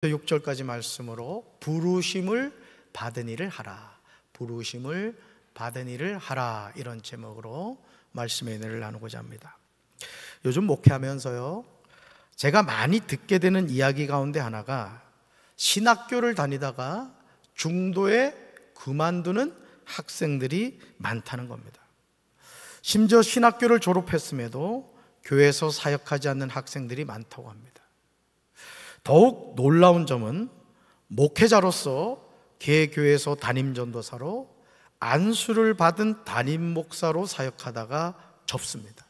6절까지 말씀으로 부르심을 받은 일을 하라, 부르심을 받은 일을 하라, 이런 제목으로 말씀의 은혜를 나누고자 합니다. 요즘 목회하면서요, 제가 많이 듣게 되는 이야기 가운데 하나가 신학교를 다니다가 중도에 그만두는 학생들이 많다는 겁니다. 심지어 신학교를 졸업했음에도 교회에서 사역하지 않는 학생들이 많다고 합니다. 더욱 놀라운 점은 목회자로서 개교회에서 담임전도사로 안수를 받은 담임 목사로 사역하다가 접습니다.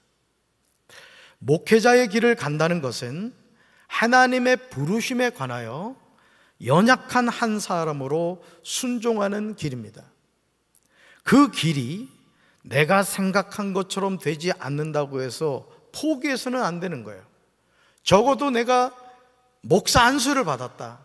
목회자의 길을 간다는 것은 하나님의 부르심에 관하여 연약한 한 사람으로 순종하는 길입니다. 그 길이 내가 생각한 것처럼 되지 않는다고 해서 포기해서는 안 되는 거예요. 적어도 내가 목사 안수를 받았다,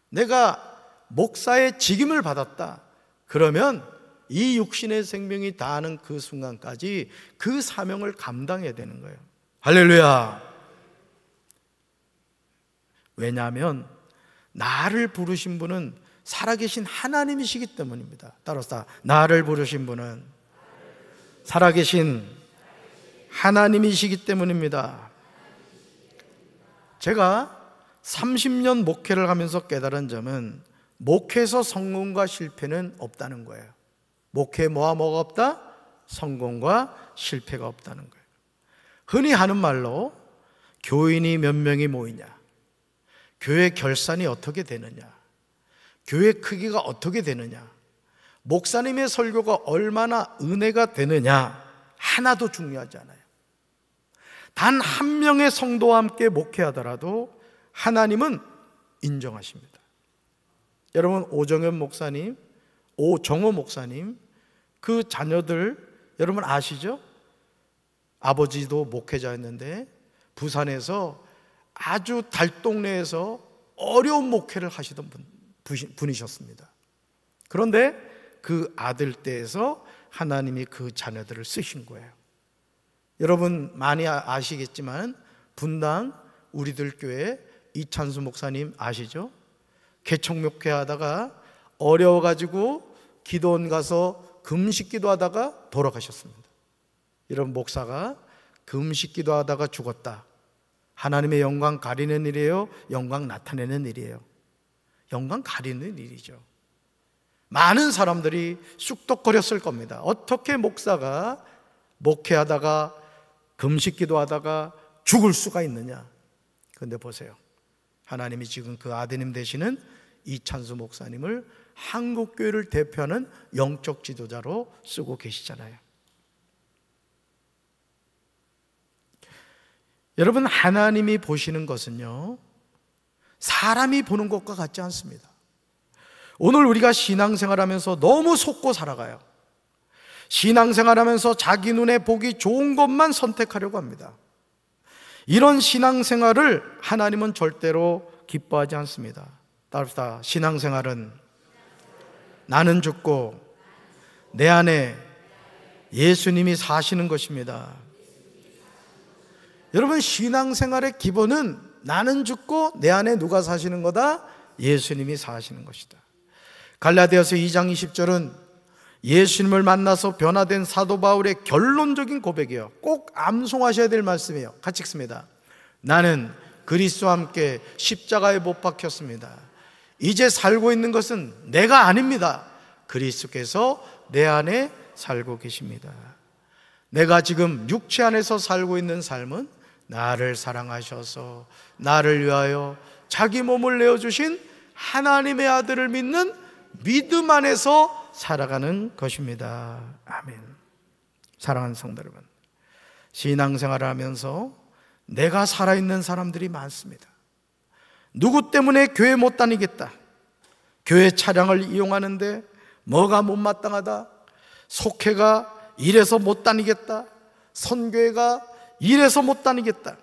내가 목사의 직임을 받았다, 그러면 이 육신의 생명이 다하는 그 순간까지 그 사명을 감당해야 되는 거예요. 할렐루야. 왜냐하면 나를 부르신 분은 살아계신 하나님이시기 때문입니다. 따라서 나를 부르신 분은 살아계신 하나님이시기 때문입니다. 제가 30년 목회를 하면서 깨달은 점은 목회에서 성공과 실패는 없다는 거예요. 목회에 뭐가 없다? 성공과 실패가 없다는 거예요. 흔히 하는 말로 교인이 몇 명이 모이냐, 교회 결산이 어떻게 되느냐, 교회 크기가 어떻게 되느냐, 목사님의 설교가 얼마나 은혜가 되느냐, 하나도 중요하지 않아요. 단 한 명의 성도와 함께 목회하더라도 하나님은 인정하십니다. 여러분, 오정현 목사님, 오정호 목사님, 그 자녀들 여러분 아시죠? 아버지도 목회자였는데 부산에서 아주 달동네에서 어려운 목회를 하시던 분이셨습니다. 그런데 그 아들 떼에서 하나님이 그 자녀들을 쓰신 거예요. 여러분 많이 아시겠지만 분당 우리들 교회 이찬수 목사님 아시죠? 개척목회 하다가 어려워가지고 기도원 가서 금식기도 하다가 돌아가셨습니다. 이런 목사가 금식기도 하다가 죽었다. 하나님의 영광 가리는 일이에요? 영광 나타내는 일이에요? 영광 가리는 일이죠. 많은 사람들이 쑥덕거렸을 겁니다. 어떻게 목사가 목회하다가 금식기도 하다가 죽을 수가 있느냐. 그런데 보세요, 하나님이 지금 그 아드님 되시는 이찬수 목사님을 한국교회를 대표하는 영적 지도자로 쓰고 계시잖아요. 여러분, 하나님이 보시는 것은요, 사람이 보는 것과 같지 않습니다. 오늘 우리가 신앙생활하면서 너무 속고 살아가요. 신앙생활하면서 자기 눈에 보기 좋은 것만 선택하려고 합니다. 이런 신앙생활을 하나님은 절대로 기뻐하지 않습니다. 따라서 신앙생활은 나는 죽고 내 안에 예수님이 사시는 것입니다. 여러분, 신앙생활의 기본은 나는 죽고 내 안에 누가 사시는 거다? 예수님이 사시는 것이다. 갈라디아서 2장 20절은 예수님을 만나서 변화된 사도 바울의 결론적인 고백이에요. 꼭 암송하셔야 될 말씀이에요. 같이 읽습니다. 나는 그리스도와 함께 십자가에 못 박혔습니다. 이제 살고 있는 것은 내가 아닙니다. 그리스도께서 내 안에 살고 계십니다. 내가 지금 육체 안에서 살고 있는 삶은 나를 사랑하셔서 나를 위하여 자기 몸을 내어주신 하나님의 아들을 믿는 믿음 안에서 살아가는 것입니다. 아멘. 사랑하는 성도 여러분, 신앙생활을 하면서 내가 살아있는 사람들이 많습니다. 누구 때문에 교회 못 다니겠다, 교회 차량을 이용하는데 뭐가 못마땅하다, 속회가 이래서 못 다니겠다, 선교회가 이래서 못 다니겠다,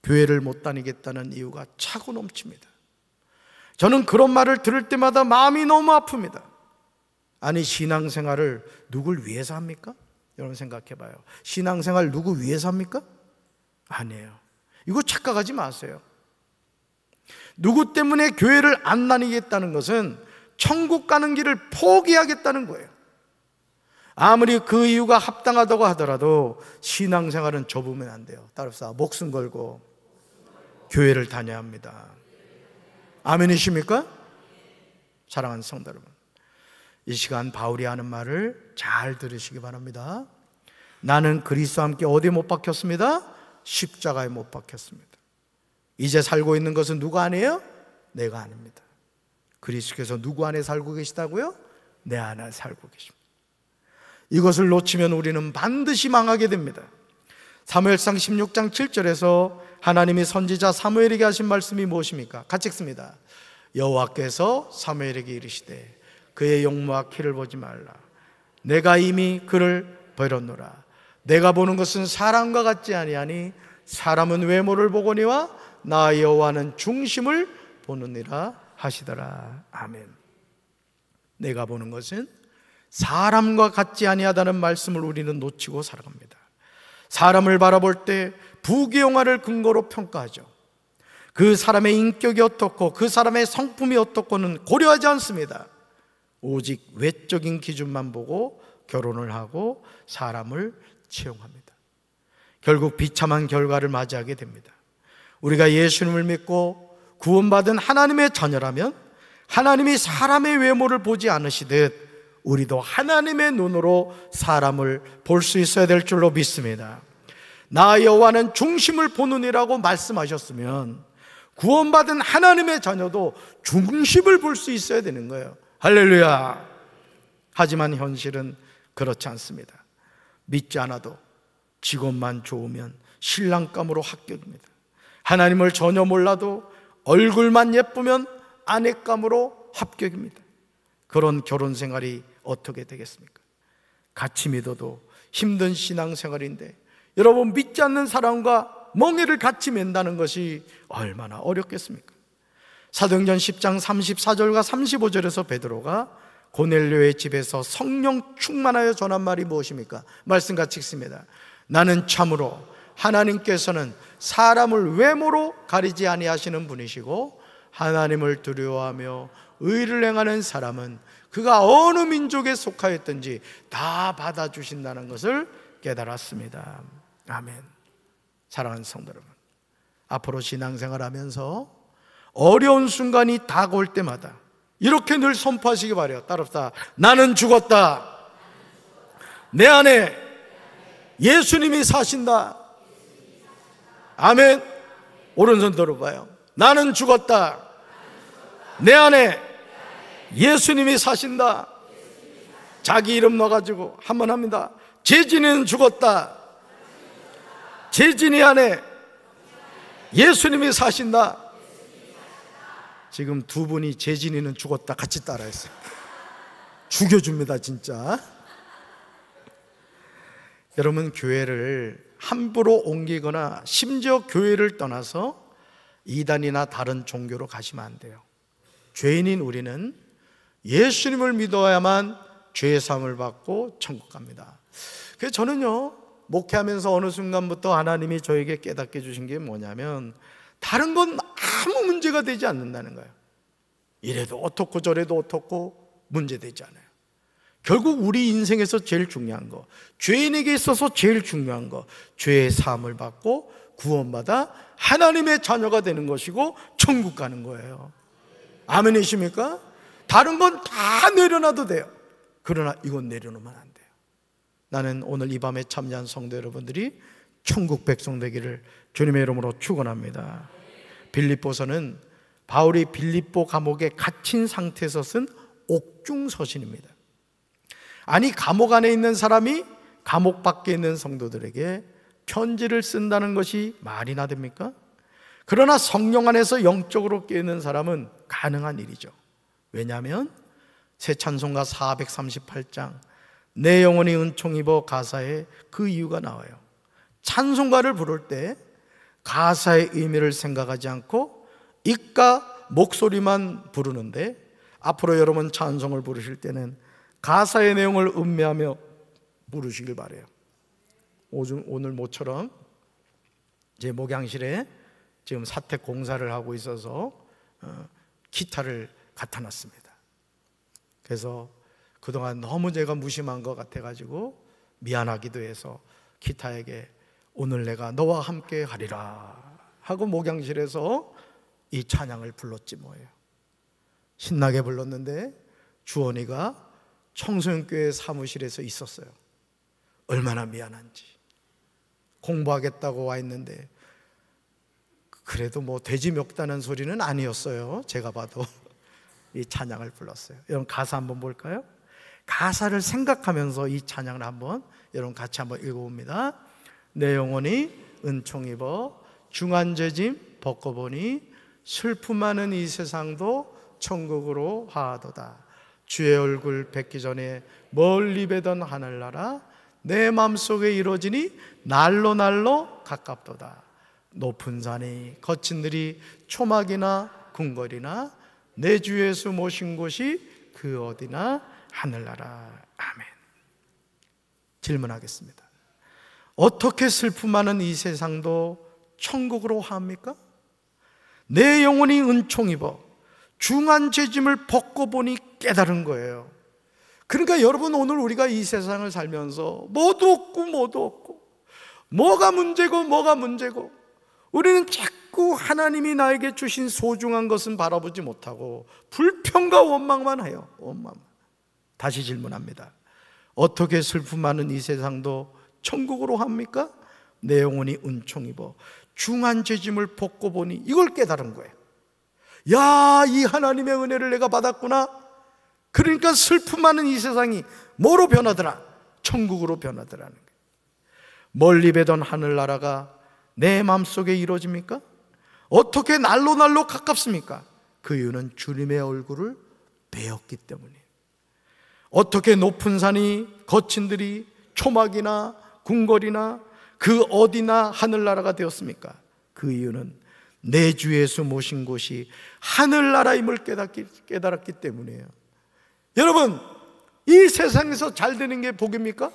교회를 못 다니겠다는 이유가 차고 넘칩니다. 저는 그런 말을 들을 때마다 마음이 너무 아픕니다. 아니, 신앙생활을 누굴 위해서 합니까? 여러분 생각해 봐요. 신앙생활 누구 위해서 합니까? 아니에요. 이거 착각하지 마세요. 누구 때문에 교회를 안 다니겠다는 것은 천국 가는 길을 포기하겠다는 거예요. 아무리 그 이유가 합당하다고 하더라도 신앙생활은 접으면 안 돼요. 따라서 목숨 걸고 교회를 다녀야 합니다. 아멘이십니까? 사랑하는 성도 여러분, 이 시간 바울이 하는 말을 잘 들으시기 바랍니다. 나는 그리스도와 함께 어디에 못 박혔습니다? 십자가에 못 박혔습니다. 이제 살고 있는 것은 누구 안에요? 내가 아닙니다. 그리스도께서 누구 안에 살고 계시다고요? 내 안에 살고 계십니다. 이것을 놓치면 우리는 반드시 망하게 됩니다. 사무엘상 16장 7절에서 하나님이 선지자 사무엘에게 하신 말씀이 무엇입니까? 같이 읽습니다. 여호와께서 사무엘에게 이르시되 그의 용모와 키를 보지 말라. 내가 이미 그를 버렸노라. 내가 보는 것은 사람과 같지 아니하니 사람은 외모를 보거니와 나 여호와는 중심을 보느니라 하시더라. 아멘. 내가 보는 것은 사람과 같지 아니하다는 말씀을 우리는 놓치고 살아갑니다. 사람을 바라볼 때 부귀영화를 근거로 평가하죠. 그 사람의 인격이 어떻고 그 사람의 성품이 어떻고는 고려하지 않습니다. 오직 외적인 기준만 보고 결혼을 하고 사람을 채용합니다. 결국 비참한 결과를 맞이하게 됩니다. 우리가 예수님을 믿고 구원받은 하나님의 자녀라면 하나님이 사람의 외모를 보지 않으시듯 우리도 하나님의 눈으로 사람을 볼 수 있어야 될 줄로 믿습니다. 나 여호와는 중심을 보느니라고 말씀하셨으면 구원받은 하나님의 자녀도 중심을 볼 수 있어야 되는 거예요. 할렐루야. 하지만 현실은 그렇지 않습니다. 믿지 않아도 직업만 좋으면 신랑감으로 합격입니다. 하나님을 전혀 몰라도 얼굴만 예쁘면 아내감으로 합격입니다. 그런 결혼 생활이 어떻게 되겠습니까? 같이 믿어도 힘든 신앙생활인데 여러분, 믿지 않는 사람과 멍에를 같이 맨다는 것이 얼마나 어렵겠습니까? 사도행전 10장 34절과 35절에서 베드로가 고넬료의 집에서 성령 충만하여 전한 말이 무엇입니까? 말씀 같이 읽습니다. 나는 참으로 하나님께서는 사람을 외모로 가리지 아니하시는 분이시고 하나님을 두려워하며 의를 행하는 사람은 그가 어느 민족에 속하였든지 다 받아주신다는 것을 깨달았습니다. 아멘. 사랑하는 성도 여러분, 앞으로 신앙생활하면서 어려운 순간이 다가올 때마다 이렇게 늘 선포하시기 바라요. 따라합시다. 나는 죽었다. 내 안에 예수님이 사신다. 아멘. 오른손 들어봐요. 나는 죽었다. 내 안에 예수님이 사신다. 자기 이름 넣어가지고 한번 합니다. 재진이는 죽었다. 재진이 안에 예수님이 사신다. 지금 두 분이 재진이는 죽었다 같이 따라했어요. 죽여줍니다 진짜. 여러분, 교회를 함부로 옮기거나 심지어 교회를 떠나서 이단이나 다른 종교로 가시면 안 돼요. 죄인인 우리는 예수님을 믿어야만 죄 사함을 받고 천국 갑니다. 그래서 저는요, 목회하면서 어느 순간부터 하나님이 저에게 깨닫게 주신 게 뭐냐면 다른 건 아무 문제가 되지 않는다는 거예요. 이래도 어떻고 저래도 어떻고 문제되지 않아요. 결국 우리 인생에서 제일 중요한 거, 죄인에게 있어서 제일 중요한 거, 죄의 사함을 받고 구원받아 하나님의 자녀가 되는 것이고 천국 가는 거예요. 아멘이십니까? 다른 건 다 내려놔도 돼요. 그러나 이건 내려놓으면 안 돼요. 나는 오늘 이 밤에 참여한 성도 여러분들이 천국 백성 되기를 주님의 이름으로 축원합니다. 빌립보서는 바울이 빌립보 감옥에 갇힌 상태에서 쓴 옥중서신입니다. 아니, 감옥 안에 있는 사람이 감옥 밖에 있는 성도들에게 편지를 쓴다는 것이 말이나 됩니까? 그러나 성령 안에서 영적으로 깨어있는 사람은 가능한 일이죠. 왜냐하면 새 찬송가 438장 내 영혼이 은총 입어 가사에 그 이유가 나와요. 찬송가를 부를 때 가사의 의미를 생각하지 않고 입과 목소리만 부르는데, 앞으로 여러분 찬송을 부르실 때는 가사의 내용을 음미하며 부르시길 바라요. 오늘 모처럼 제 목양실에 지금 사택 공사를 하고 있어서 기타를 갖다 놨습니다. 그래서 그동안 너무 제가 무심한 것 같아가지고 미안하기도 해서 기타에게 오늘 내가 너와 함께 가리라 하고 목양실에서 이 찬양을 불렀지 뭐예요. 신나게 불렀는데 주원이가 청소년교회 사무실에서 있었어요. 얼마나 미안한지. 공부하겠다고 와 있는데 그래도 뭐 돼지 멱다는 소리는 아니었어요. 제가 봐도 이 찬양을 불렀어요. 여러분 가사 한번 볼까요? 가사를 생각하면서 이 찬양을 한번 여러분 같이 한번 읽어봅니다. 내 영혼이 은총 입어 중한 죄짐 벗고보니 슬픔 많은 이 세상도 천국으로 하도다. 주의 얼굴 뵙기 전에 멀리 뵈던 하늘나라 내 맘속에 이루어지니 날로 날로 가깝도다. 높은 산이 거친 들이 초막이나 궁궐이나 내 주 예수 모신 곳이 그 어디나 하늘나라. 아멘. 질문하겠습니다. 어떻게 슬픔 많은 이 세상도 천국으로 합니까? 내 영혼이 은총 입어 중한 죄짐을 벗고 보니 깨달은 거예요. 그러니까 여러분 오늘 우리가 이 세상을 살면서 뭐도 없고 뭐가 문제고 우리는 자꾸 하나님이 나에게 주신 소중한 것은 바라보지 못하고 불평과 원망만 해요. 원망만. 다시 질문합니다. 어떻게 슬픔 많은 이 세상도 천국으로 합니까? 내 영혼이 은총 입어 중한 죄짐을 벗고 보니 이걸 깨달은 거예요. 야, 이 하나님의 은혜를 내가 받았구나. 그러니까 슬픔 많은 이 세상이 뭐로 변하더라? 천국으로 변하더라는 거예요. 멀리 뵈던 하늘나라가 내 마음속에 이루어집니까? 어떻게 날로 날로 가깝습니까? 그 이유는 주님의 얼굴을 배웠기 때문이에요. 어떻게 높은 산이 거친 들이 초막이나 궁궐이나 그 어디나 하늘나라가 되었습니까? 그 이유는 내 주 예수 모신 곳이 하늘나라임을 깨달았기 때문이에요. 여러분, 이 세상에서 잘 되는 게 복입니까?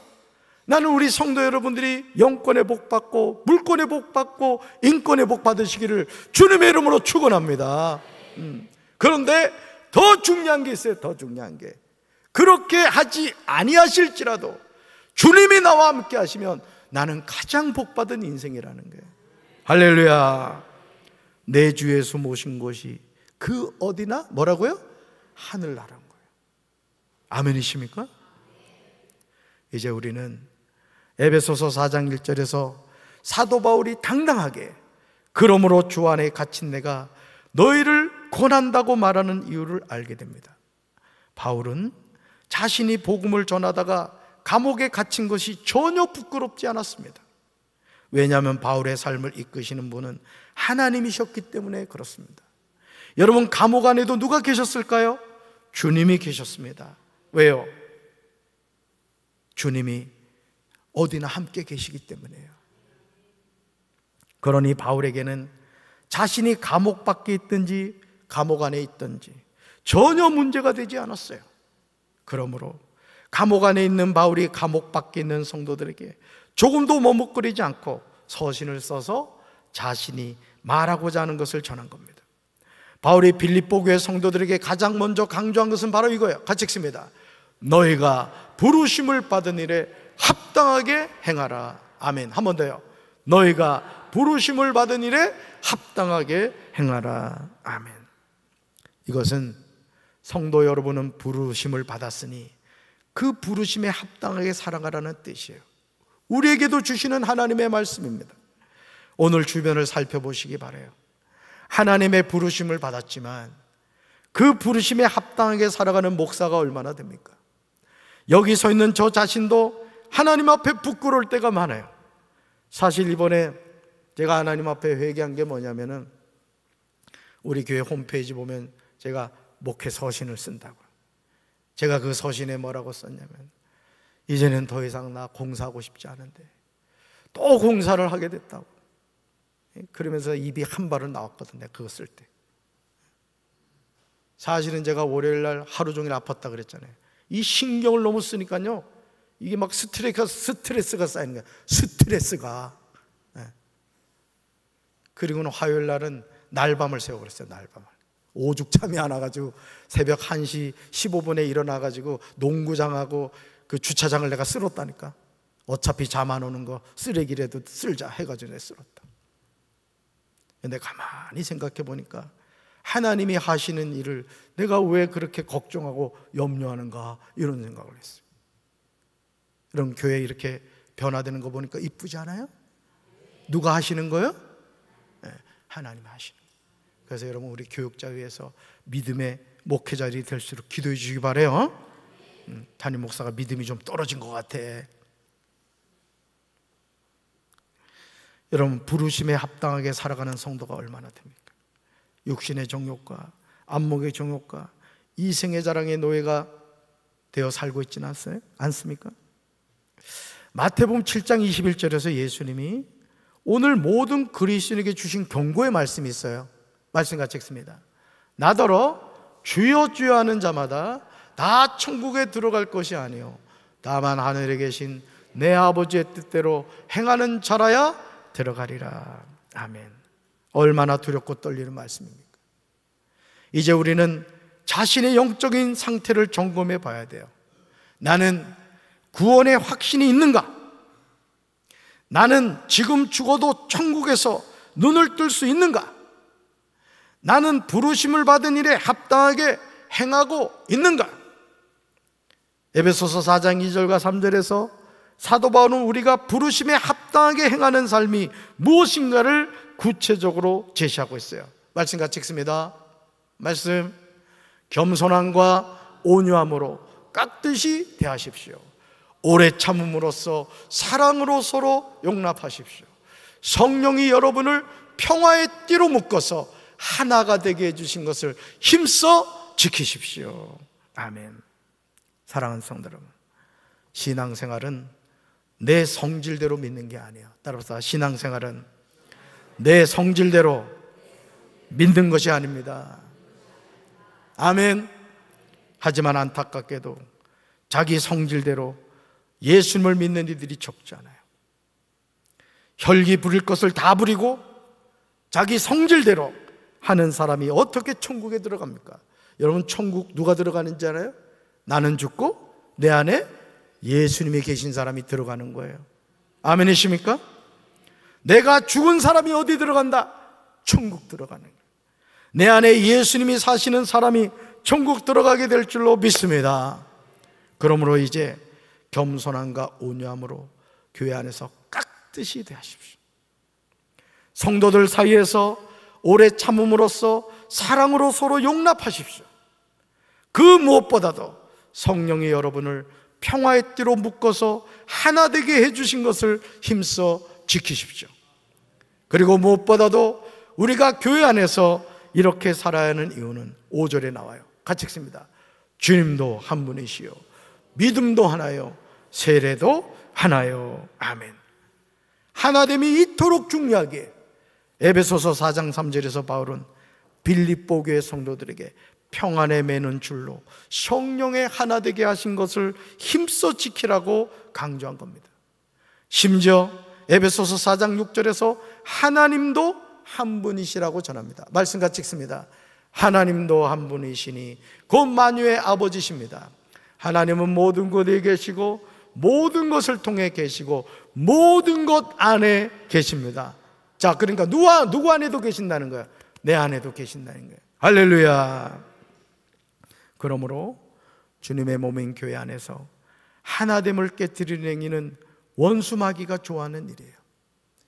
나는 우리 성도 여러분들이 영권의 복 받고 물권의 복 받고 인권의 복 받으시기를 주님의 이름으로 축원합니다. 그런데 더 중요한 게 있어요. 더 중요한 게, 그렇게 하지 아니하실지라도 주님이 나와 함께 하시면 나는 가장 복 받은 인생이라는 거예요. 할렐루야. 내 주 예수 모신 곳이 그 어디나 뭐라고요? 하늘나라인 거예요. 아멘이십니까? 이제 우리는 에베소서 4장 1절에서 사도 바울이 당당하게 그러므로 주 안에 갇힌 내가 너희를 권한다고 말하는 이유를 알게 됩니다. 바울은 자신이 복음을 전하다가 감옥에 갇힌 것이 전혀 부끄럽지 않았습니다. 왜냐하면 바울의 삶을 이끄시는 분은 하나님이셨기 때문에 그렇습니다. 여러분, 감옥 안에도 누가 계셨을까요? 주님이 계셨습니다. 왜요? 주님이 어디나 함께 계시기 때문이에요. 그러니 바울에게는 자신이 감옥 밖에 있든지 감옥 안에 있든지 전혀 문제가 되지 않았어요. 그러므로 감옥 안에 있는 바울이 감옥 밖에 있는 성도들에게 조금도 머뭇거리지 않고 서신을 써서 자신이 말하고자 하는 것을 전한 겁니다. 바울이 빌립보 교회 성도들에게 가장 먼저 강조한 것은 바로 이거예요. 같이 읽습니다. 너희가 부르심을 받은 일에 합당하게 행하라. 아멘. 한 번 더요. 너희가 부르심을 받은 일에 합당하게 행하라. 아멘. 이것은 성도 여러분은 부르심을 받았으니 그 부르심에 합당하게 살아가라는 뜻이에요. 우리에게도 주시는 하나님의 말씀입니다. 오늘 주변을 살펴보시기 바라요. 하나님의 부르심을 받았지만 그 부르심에 합당하게 살아가는 목사가 얼마나 됩니까? 여기 서 있는 저 자신도 하나님 앞에 부끄러울 때가 많아요. 사실 이번에 제가 하나님 앞에 회개한 게 뭐냐면은 우리 교회 홈페이지 보면 제가 목회 서신을 쓴다고요. 제가 그 서신에 뭐라고 썼냐면 이제는 더 이상 나 공사하고 싶지 않은데 또 공사를 하게 됐다고. 그러면서 입이 한 발은 나왔거든요. 그거 쓸 때. 사실은 제가 월요일날 하루 종일 아팠다 그랬잖아요. 이 신경을 너무 쓰니까요 이게 막 스트레스가 쌓이는 거예요. 스트레스가. 그리고는 화요일날은 날밤을 새워 그랬어요. 날밤을. 오죽 잠이 안 와가지고 새벽 1시 15분에 일어나가지고 농구장하고 그 주차장을 내가 쓸었다니까. 어차피 잠 안 오는 거 쓰레기라도 쓸자 해가지고 내가 쓸었다. 근데 가만히 생각해 보니까 하나님이 하시는 일을 내가 왜 그렇게 걱정하고 염려하는가, 이런 생각을 했어요. 여러분, 교회 이렇게 변화되는 거 보니까 이쁘지 않아요? 누가 하시는 거예요? 네, 하나님 하시는 거예요. 그래서 여러분, 우리 교육자회에서 믿음의 목회자들이 될수록 기도해 주시기 바라요. 담임 목사가 믿음이 좀 떨어진 것 같아. 여러분, 부르심에 합당하게 살아가는 성도가 얼마나 됩니까? 육신의 정욕과 안목의 정욕과 이생의 자랑의 노예가 되어 살고 있지는 않습니까? 마태복음 7장 21절에서 예수님이 오늘 모든 그리스도인에게 주신 경고의 말씀이 있어요. 말씀 같이 읽습니다. 나더러 주여 주여 하는 자마다 다 천국에 들어갈 것이 아니요 다만 하늘에 계신 내 아버지의 뜻대로 행하는 자라야 들어가리라. 아멘. 얼마나 두렵고 떨리는 말씀입니까? 이제 우리는 자신의 영적인 상태를 점검해 봐야 돼요. 나는 구원의 확신이 있는가? 나는 지금 죽어도 천국에서 눈을 뜰 수 있는가? 나는 부르심을 받은 일에 합당하게 행하고 있는가? 에베소서 4장 2절과 3절에서 사도 바울은 우리가 부르심에 합당하게 행하는 삶이 무엇인가를 구체적으로 제시하고 있어요. 말씀 같이 읽습니다. 말씀, 겸손함과 온유함으로 깍듯이 대하십시오. 오래 참음으로써 사랑으로 서로 용납하십시오. 성령이 여러분을 평화의 띠로 묶어서 하나가 되게 해주신 것을 힘써 지키십시오. 아멘. 사랑하는 성도 여러분, 신앙생활은 내 성질대로 믿는 게 아니에요. 따라서 신앙생활은 내 성질대로 믿는 것이 아닙니다. 아멘. 하지만 안타깝게도 자기 성질대로 예수님을 믿는 이들이 적지 않아요. 혈기 부릴 것을 다 부리고 자기 성질대로 하는 사람이 어떻게 천국에 들어갑니까? 여러분, 천국 누가 들어가는지 알아요? 나는 죽고 내 안에 예수님이 계신 사람이 들어가는 거예요. 아멘이십니까? 내가 죽은 사람이 어디 들어간다? 천국 들어가는 거예요. 내 안에 예수님이 사시는 사람이 천국 들어가게 될 줄로 믿습니다. 그러므로 이제 겸손함과 온유함으로 교회 안에서 깍듯이 대하십시오. 성도들 사이에서 오래 참음으로써 사랑으로 서로 용납하십시오. 그 무엇보다도 성령이 여러분을 평화의 띠로 묶어서 하나 되게 해주신 것을 힘써 지키십시오. 그리고 무엇보다도 우리가 교회 안에서 이렇게 살아야 하는 이유는 5절에 나와요. 같이 읽습니다. 주님도 한 분이시요 믿음도 하나요 세례도 하나요. 아멘. 하나됨이 이토록 중요하게 에베소서 4장 3절에서 바울은 빌립보 교회 성도들에게 평안에 매는 줄로 성령의 하나 되게 하신 것을 힘써 지키라고 강조한 겁니다. 심지어 에베소서 4장 6절에서 하나님도 한 분이시라고 전합니다. 말씀 같이 읽습니다. 하나님도 한 분이시니 곧 만유의 아버지십니다. 하나님은 모든 곳에 계시고 모든 것을 통해 계시고 모든 것 안에 계십니다. 자, 그러니까 누구 안에도 계신다는 거야? 내 안에도 계신다는 거예요. 할렐루야. 그러므로 주님의 몸인 교회 안에서 하나됨을 깨뜨리는 행위는 원수 마귀가 좋아하는 일이에요.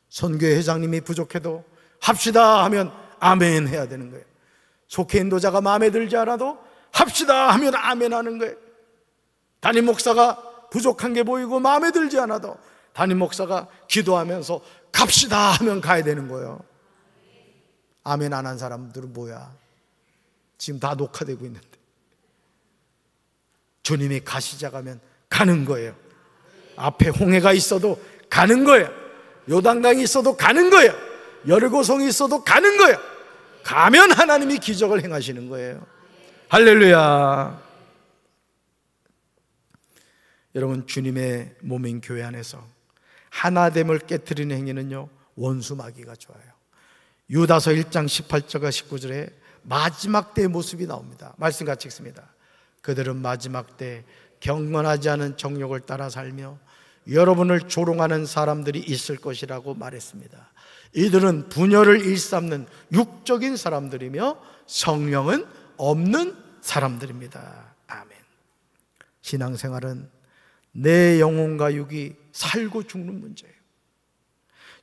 선교회 회장님이 부족해도 합시다 하면 아멘 해야 되는 거예요. 속회 인도자가 마음에 들지 않아도 합시다 하면 아멘 하는 거예요. 담임 목사가 부족한 게 보이고 마음에 들지 않아도 담임 목사가 기도하면서 갑시다 하면 가야 되는 거예요. 아멘 안 한 사람들은 뭐야? 지금 다 녹화되고 있는데 주님이 가시자고 하면 가는 거예요. 앞에 홍해가 있어도 가는 거예요. 요단강이 있어도 가는 거예요. 여리고성이 있어도 가는 거예요. 가면 하나님이 기적을 행하시는 거예요. 할렐루야. 여러분, 주님의 몸인 교회 안에서 하나됨을 깨트리는 행위는요 원수 마귀가 좋아요. 유다서 1장 18절과 19절에 마지막 때의 모습이 나옵니다. 말씀 같이 읽습니다. 그들은 마지막 때 경건하지 않은 정욕을 따라 살며 여러분을 조롱하는 사람들이 있을 것이라고 말했습니다. 이들은 분열을 일삼는 육적인 사람들이며 성령은 없는 사람들입니다. 아멘. 신앙생활은 내 영혼과 육이 살고 죽는 문제예요.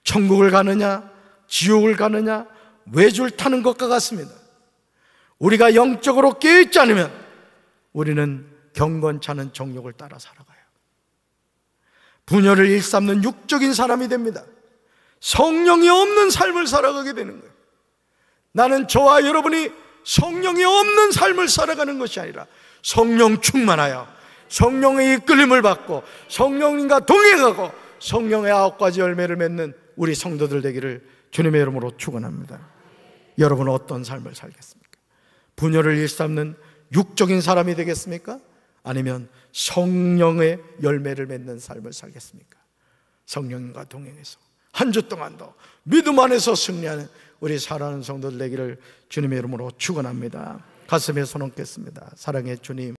천국을 가느냐 지옥을 가느냐 외줄 타는 것과 같습니다. 우리가 영적으로 깨어있지 않으면 우리는 경건치 않은 정욕을 따라 살아가요. 분열을 일삼는 육적인 사람이 됩니다. 성령이 없는 삶을 살아가게 되는 거예요. 나는 저와 여러분이 성령이 없는 삶을 살아가는 것이 아니라 성령 충만하여 성령의 이끌림을 받고 성령님과 동행하고 성령의 9가지 열매를 맺는 우리 성도들 되기를 주님의 이름으로 축원합니다. 여러분은 어떤 삶을 살겠습니까? 분열을 일삼는 육적인 사람이 되겠습니까? 아니면 성령의 열매를 맺는 삶을 살겠습니까? 성령님과 동행해서 한 주 동안도 믿음 안에서 승리하는 우리 사랑하는 성도들 되기를 주님의 이름으로 축원합니다. 가슴에 손 얹겠습니다. 사랑의 주님,